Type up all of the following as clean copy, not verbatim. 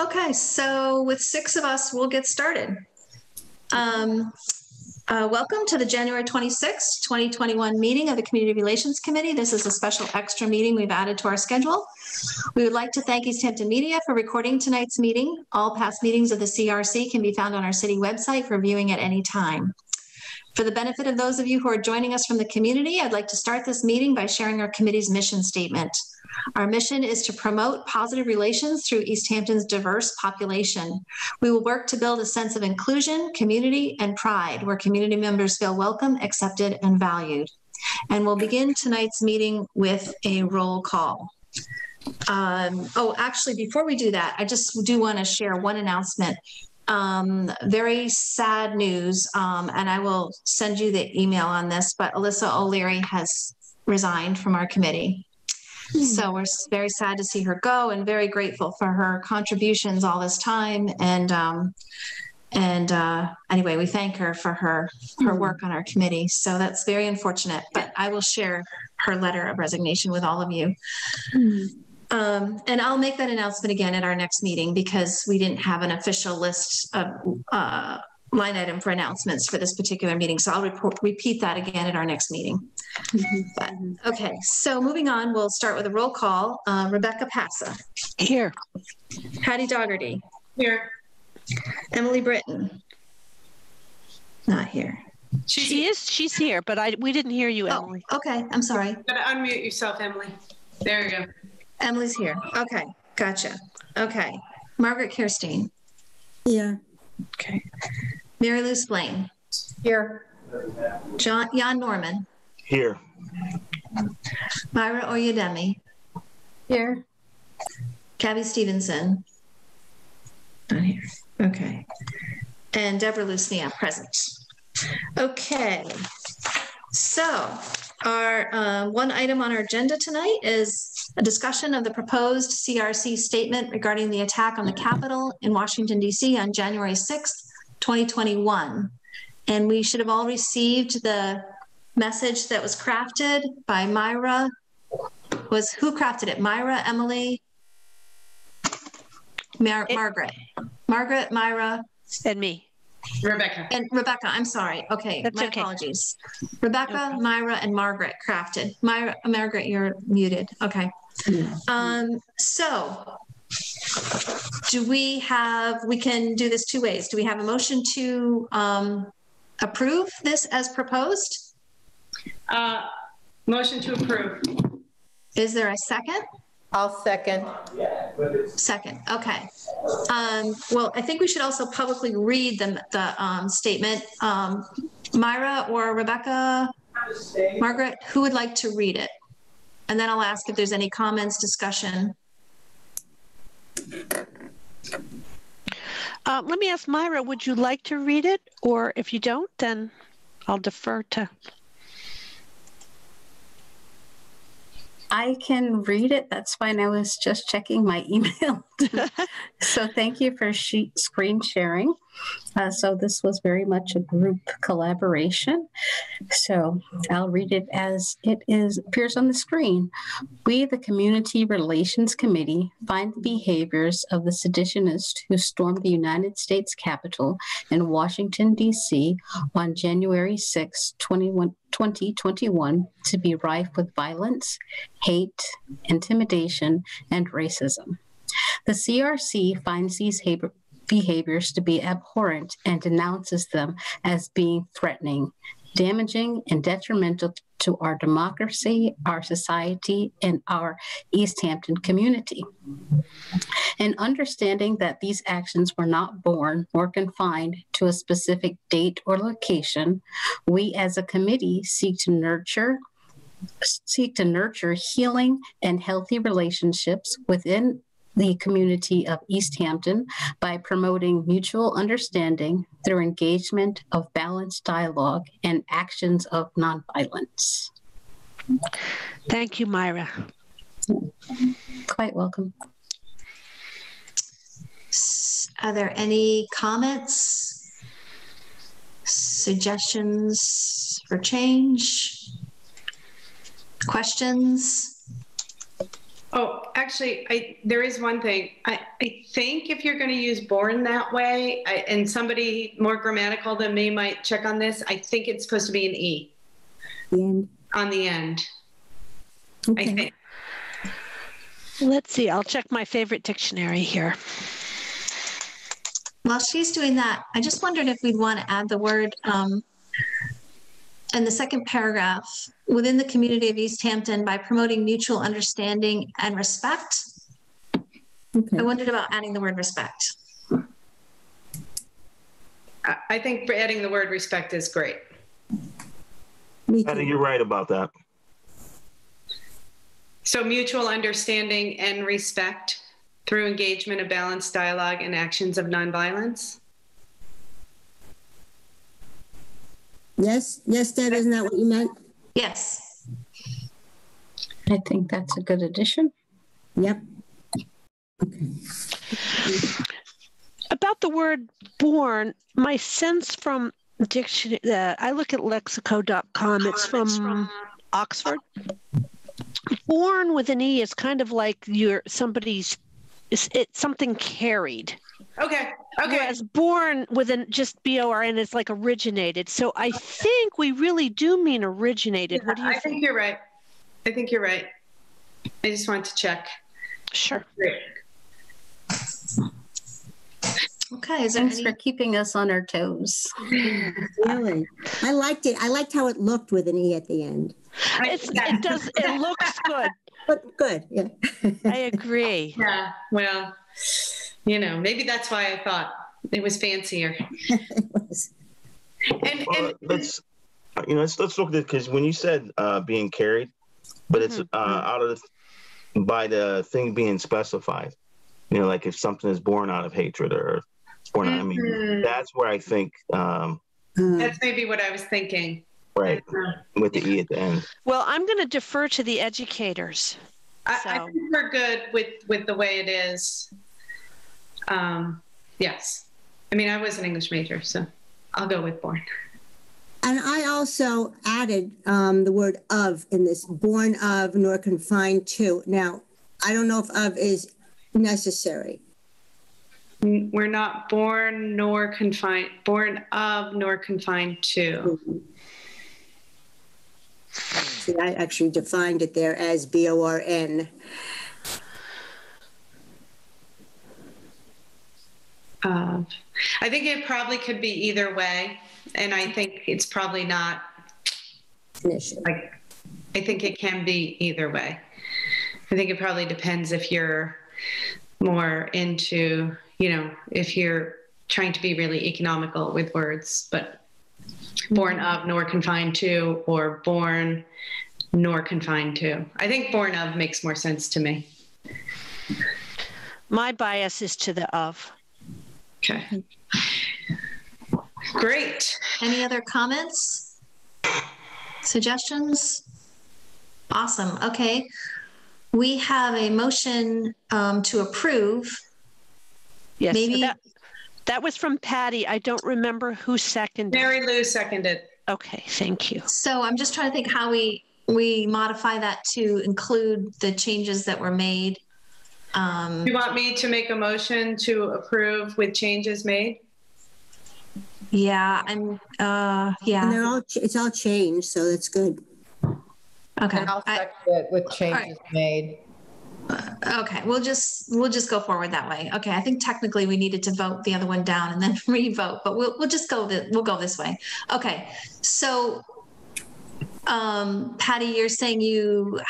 Okay, so with 6 of us, we'll get started. Welcome to the January 26th, 2021 meeting of the Community Relations Committee. This is a special extra meeting we've added to our schedule. We would like to thank Easthampton Media for recording tonight's meeting. All past meetings of the CRC can be found on our city website for viewing at any time. For the benefit of those of you who are joining us from the community, I'd like to start this meeting by sharing our committee's mission statement. Our mission is to promote positive relations through Easthampton's diverse population. We will work to build a sense of inclusion, community, and pride where community members feel welcome, accepted, and valued. And we'll begin tonight's meeting with a roll call. Actually, before we do that, I just do want to share one announcement. Very sad news, and I will send you the email on this, but Alyssa O'Leary has resigned from our committee. So we're very sad to see her go and very grateful for her contributions all this time. And anyway, we thank her for her work on our committee. So that's very unfortunate, but I will share her letter of resignation with all of you. And I'll make that announcement again at our next meeting because we didn't have an official list of line item for announcements for this particular meeting. So I'll repeat that again at our next meeting. But, okay, so moving on, we'll start with a roll call. Rebecca Passa. Here. Patty Dougherty. Here. Emily Britton. Not here. She's here, but we didn't hear you, Emily. Oh, okay, I'm sorry. You gotta unmute yourself, Emily. There you go. Emily's here. Okay, gotcha. Okay. Margaret Kirstein. Yeah. Okay. Mary Lou Splain. Here. Jan Norman. Here. Myra Oyedemi. Here. Cabby Stevenson. Not here. Okay. And Deborah Lucnia, present. Okay. So our one item on our agenda tonight is a discussion of the proposed CRC statement regarding the attack on the Capitol in Washington, D.C. on January 6th, 2021. And we should have all received the message that was crafted by Myra. Who crafted it? Myra, Emily, Margaret. Margaret, Myra. And me. Rebecca. And Rebecca, I'm sorry. Okay, That's my okay. apologies. Rebecca, okay. Myra, and Margaret crafted. Margaret, you're muted. Okay. So we can do this 2 ways. Do we have a motion to approve this as proposed? Motion to approve. Is there a second? I'll second. Second, okay. Well, I think we should also publicly read the statement. Myra or Rebecca, Margaret, who would like to read it? And then I'll ask if there's any comments, discussion. Let me ask Myra, would you like to read it? Or if you don't, then I'll defer to. I can read it. That's fine. I was just checking my email. So thank you for screen sharing. So this was very much a group collaboration. So I'll read it as it appears on the screen. We, the Community Relations Committee, find the behaviors of the seditionists who stormed the United States Capitol in Washington, D.C. on January 6, 2021 to be rife with violence, hate, intimidation, and racism. The CRC finds these behaviors to be abhorrent and denounces them as being threatening, damaging, and detrimental to our democracy, our society, and our Easthampton community. And understanding that these actions were not born or confined to a specific date or location, we as a committee seek to nurture healing and healthy relationships within the community of Easthampton by promoting mutual understanding through engagement of balanced dialogue and actions of nonviolence. Thank you, Myra. Quite welcome. Are there any comments, suggestions for change, questions? Oh, actually, there is one thing. I think if you're going to use born that way, and somebody more grammatical than me might check on this, I think it's supposed to be an E The end. on the end. I Okay. think. Let's see. I'll check my favorite dictionary here. While she's doing that, I just wondered if we'd want to add the word in the second paragraph, within the community of Easthampton by promoting mutual understanding and respect. Okay. I wondered about adding the word respect. I think adding the word respect is great. Me I think too. you're right about that. So mutual understanding and respect through engagement of balanced dialogue and actions of nonviolence. Yes, Deb, isn't that what you meant? Yes. I think that's a good addition. Yep. Okay. About the word born, my sense from dictionary, I look at lexico.com, it's from Oxford. Born with an E is kind of like it's something carried. Okay. Whereas born with just B-O-R-N is like originated. So I think we really do mean originated. What do you I think? think you're right. I think you're right. I just want to check. Sure. Great. Okay, is there Thanks any, for keeping us on our toes. Really? I liked it. I liked how it looked with an E at the end. It looks good. But good, yeah. I agree. Yeah. Well, maybe that's why I thought it was fancier. It was. And Let's look at it, because when you said being carried, but it's by the thing being specified. Like if something is born out of hatred or it's born out, I mean, that's where I think, that's maybe what I was thinking. right, with the E at the end. Well, I'm going to defer to the educators. I think we're good with the way it is. Yes. I mean, I was an English major, so I'll go with born. And I also added the word of in this, born of nor confined to. Now, I don't know if of is necessary. We're not born nor confined, born of nor confined to. See, I actually defined it there as B-O-R-N. I think it probably could be either way. And I think it's probably not, Definition. I think it can be either way. I think it probably depends if you're more into, if you're trying to be really economical with words, but born of nor confined to, or born nor confined to. I think born of makes more sense to me. My bias is to the of. Okay. Great. any other comments? Suggestions? Awesome. Okay. We have a motion to approve. Yes. Maybe That was from Patty. I don't remember who seconded. Mary Lou seconded. Okay, thank you. so. I'm just trying to think how we modify that to include the changes that were made. You want me to make a motion to approve with changes made? Yeah, And yeah. they're all, it's all changed, so that's good. Okay. And I'll second it with changes made. Okay, we'll just go forward that way. Okay, I think technically we needed to vote the other one down and then re-vote, but we'll just go we'll go this way. Okay, so Patty, you're saying you're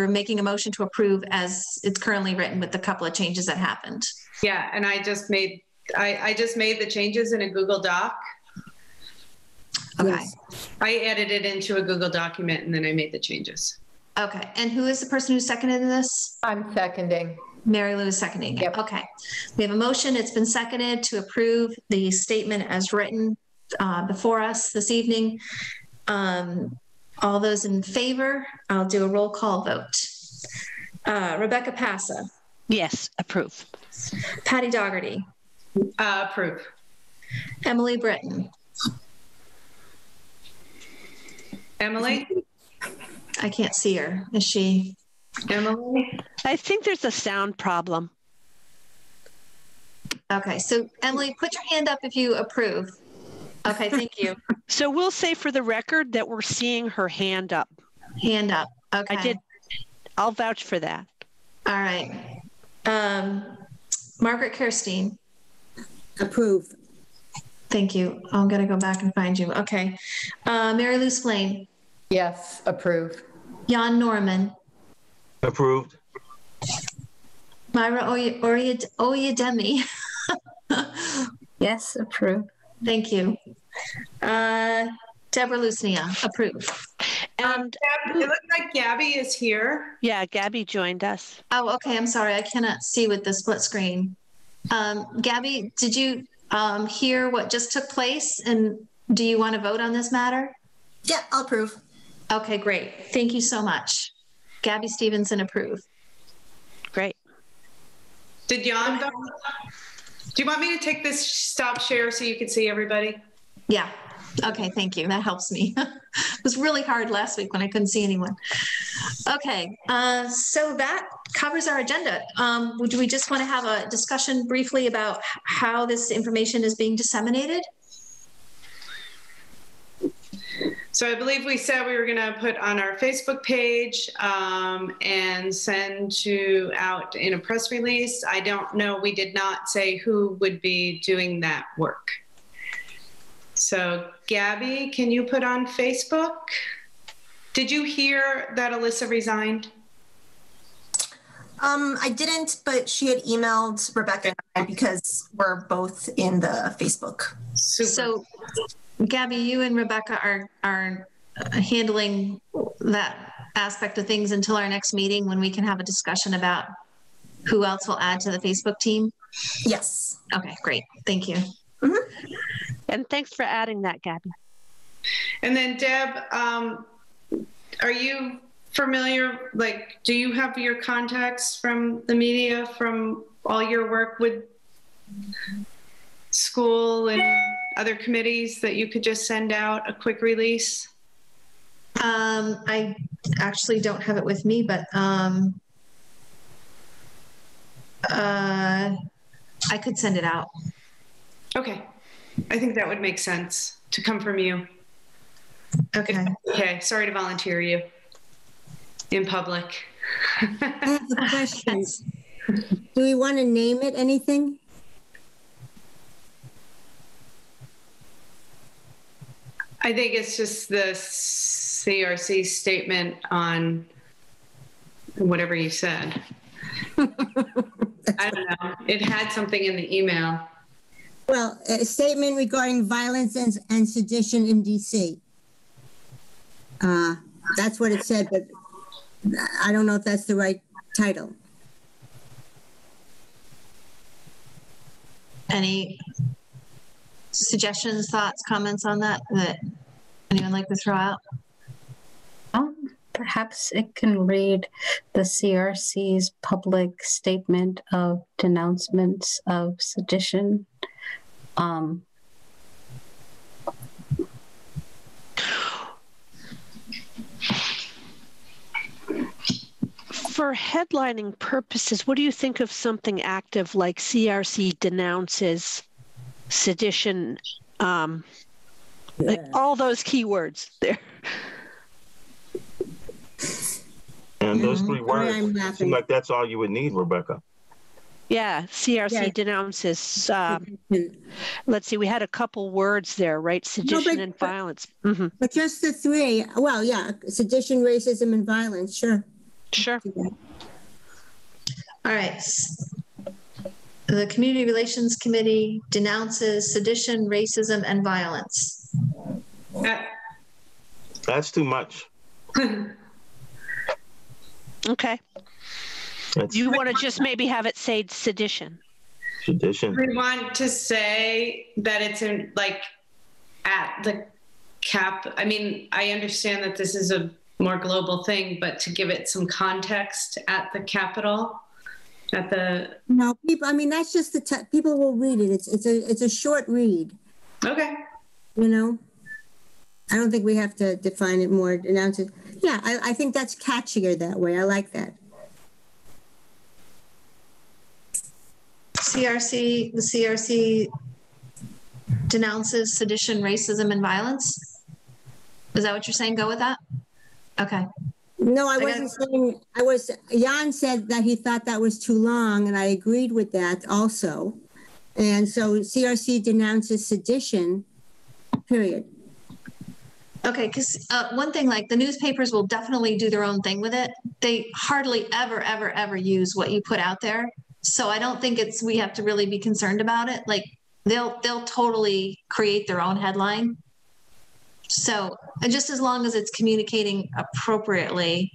making a motion to approve as it's currently written with the couple of changes that happened. Yeah, and I just made the changes in a Google Doc. Okay. Yes. I added it into a Google document and then I made the changes. Okay, and who is the person who seconded this? I'm seconding. Mary Lou is seconding it. Yep. Okay, we have a motion. It's been seconded to approve the statement as written before us this evening. All those in favor, I'll do a roll call vote. Rebecca Passa, Yes, approve. Patty Dougherty, Approve. Emily Britton. Emily? I can't see her. Is she? Emily? I think there's a sound problem. Okay, so Emily, put your hand up if you approve. Okay, thank you. So we'll say for the record that we're seeing her hand up. Hand up. Okay. I did. I'll vouch for that. All right. Margaret Kirstein. Approve. Thank you. I'm going to go back and find you. Okay. Mary Lou Splain. Yes, approve. Jan Norman. Approved. Myra Oyedemi. Yes, approve. Thank you. Deborah Lusnia. Approved. And It looks like Gabby is here. yeah, Gabby joined us. Oh, okay. I'm sorry. I cannot see with the split screen. Gabby, did you hear what just took place? And do you want to vote on this matter? Yeah, I'll approve. Okay, great. Thank you so much. Gabby Stevenson, approve. Great. Did Jan vote? Do you want me to take this stop share so you can see everybody? Yeah. Okay, thank you. That helps me. It was really hard last week when I couldn't see anyone. Okay, so that covers our agenda. Do we just want to have a discussion briefly about how this information is being disseminated? So I believe we said we were going to put on our Facebook page and send out in a press release. I don't know. We did not say who would be doing that work. So Gabby, can you put on Facebook? Did you hear that Alyssa resigned? I didn't, but she had emailed Rebecca and I because we're both in the Facebook. Super. So Gabby, you and Rebecca are handling that aspect of things until our next meeting when we can have a discussion about who else will add to the Facebook team? Yes. Okay, great. Thank you. Mm-hmm. And thanks for adding that, Gabby. And then Deb, are you familiar, like, do you have your contacts from the media from all your work with school and other committees that you could just send out a quick release? I actually don't have it with me, but I could send it out. Okay. I think that would make sense to come from you. Okay. Okay. Sorry to volunteer you in public. I have a question. Do we want to name it anything? I think it's just the CRC statement on whatever you said. I don't know. It had something in the email. Well, a statement regarding violence and sedition in DC. That's what it said, but I don't know if that's the right title. Any suggestions, thoughts, comments on that anyone like to throw out? Perhaps it can read the CRC's public statement of denouncements of sedition. For headlining purposes, what do you think of something active like CRC denounces sedition? Like all those keywords there. And those three words I'm seem like that's all you would need, Rebecca. Yeah, CRC Yeah. denounces. Let's see, we had a couple words there, right? Sedition and violence. Mm-hmm. But just the three. Well, yeah, sedition, racism, and violence. Sure. Sure. All right. The Community Relations Committee denounces sedition, racism, and violence. That's too much. Okay. That's You want to just maybe have it say sedition? sedition. We want to say that it's in like at the cap. I mean, I understand that this is a more global thing, but to give it some context at the Capitol, at the. No, people. I mean, that's just the people will read it. It's a short read. Okay. You know, I don't think we have to define it more. Announce it. Yeah, I think that's catchier that way. I like that. CRC, the CRC denounces sedition, racism, and violence. Is that what you're saying? Go with that? Okay. No, I wasn't saying, Jan said that he thought that was too long, and I agreed with that also. And so CRC denounces sedition, period. Okay, because one thing, like the newspapers will definitely do their own thing with it. They hardly ever, ever, ever use what you put out there. So I don't think we have to really be concerned about it. Like they'll totally create their own headline. So just as long as it's communicating appropriately,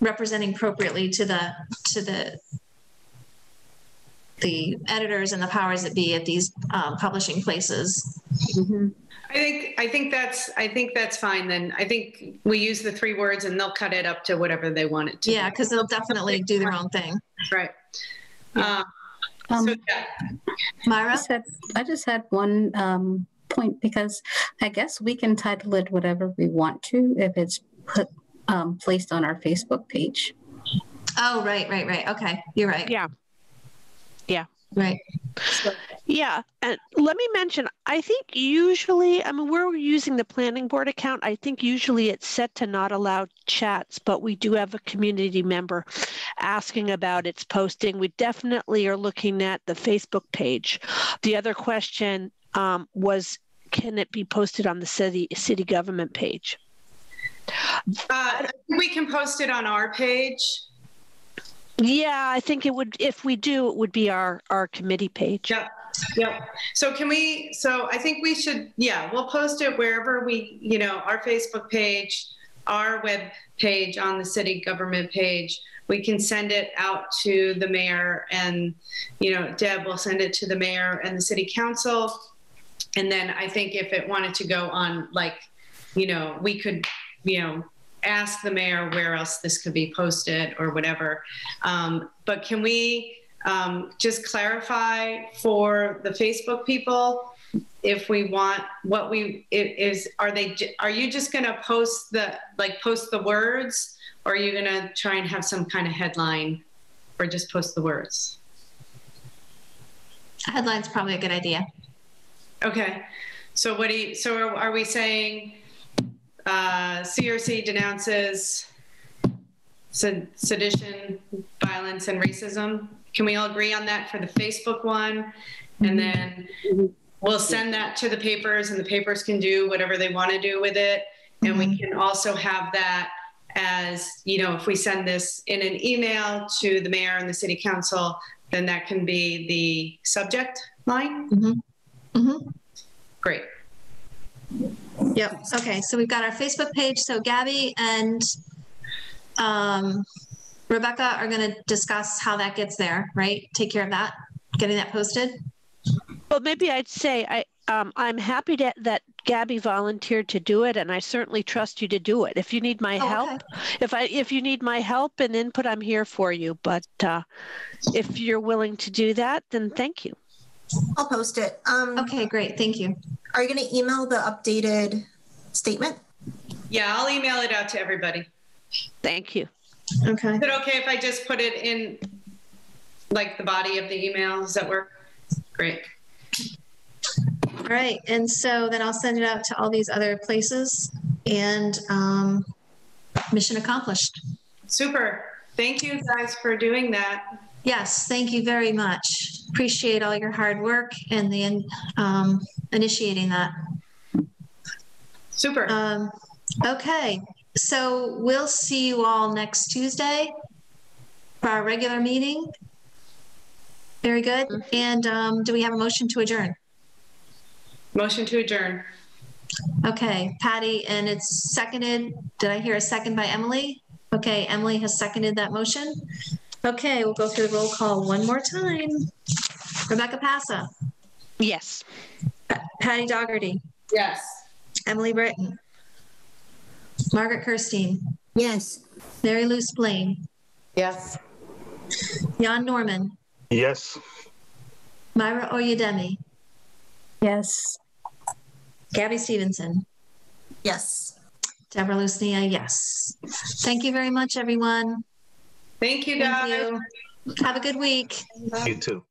representing appropriately to the editors and the powers that be at these publishing places. Mm-hmm. I think that's fine then. I think we use the 3 words and they'll cut it up to whatever they want it to. Yeah, because they'll definitely do their own thing. Right. Yeah. So, yeah. Myra? I just had one point, because I guess we can title it whatever we want to if it's placed on our Facebook page. Oh, right. Okay, you're right. Yeah. Right. Yeah. And let me mention, I think usually, I mean, we're using the planning board account. I think usually it's set to not allow chats, but we do have a community member asking about its posting. We definitely are looking at the Facebook page. The other question was, can it be posted on the city government page? We can post it on our page. Yeah, I think it would, if we do, it would be our committee page. Yep. So I think we should, we'll post it wherever our Facebook page, our web page on the city government page. We can send it out to the mayor and, Deb will send it to the mayor and the city council. And then I think if it wanted to go on, we could, ask the mayor where else this could be posted or whatever. But can we just clarify for the Facebook people if we want are you just going to post the words, or are you going to try and have some kind of headline, or just post the words? Headline's probably a good idea. Okay. So are we saying CRC denounces sedition, violence, and racism? Can we all agree on that for the Facebook one? And then we'll send that to the papers, and the papers can do whatever they want to do with it. And we can also have that as, if we send this in an email to the mayor and the city council, then that can be the subject line. Great. Yep. Okay. So we've got our Facebook page. So Gabby and Rebecca are going to discuss how that gets there, right? Take care of that, getting that posted. Well, maybe I'd say I'm happy that Gabby volunteered to do it, and I certainly trust you to do it. If you need my help, if you need my help and input, I'm here for you. But if you're willing to do that, then thank you. I'll post it. Okay, great. Thank you. Are you going to email the updated statement? Yeah, I'll email it out to everybody. Thank you. Okay. Is it okay if I just put it in the body of the email? Does that work? Great. All right. And so then I'll send it out to all these other places, and mission accomplished. Super. Thank you guys for doing that. Yes. Thank you very much. Appreciate all your hard work and the initiating that. Super. Okay. So we'll see you all next Tuesday for our regular meeting. Very good. And do we have a motion to adjourn? Motion to adjourn. Okay, Patty, and it's seconded. Did I hear a second by Emily? Okay, Emily has seconded that motion. Okay, we'll go through the roll call one more time. Rebecca Passa. Yes. Patty Dougherty. Yes. Emily Britton. Margaret Kirstein. Yes. Mary Lou Splain. Yes. Jan Norman. Yes. Myra Oyedemi. Yes. Gabby Stevenson. Yes. Deborah Lucnia, yes. Thank you very much, everyone. Thank you, Thank guys. you. Have a good week. You too.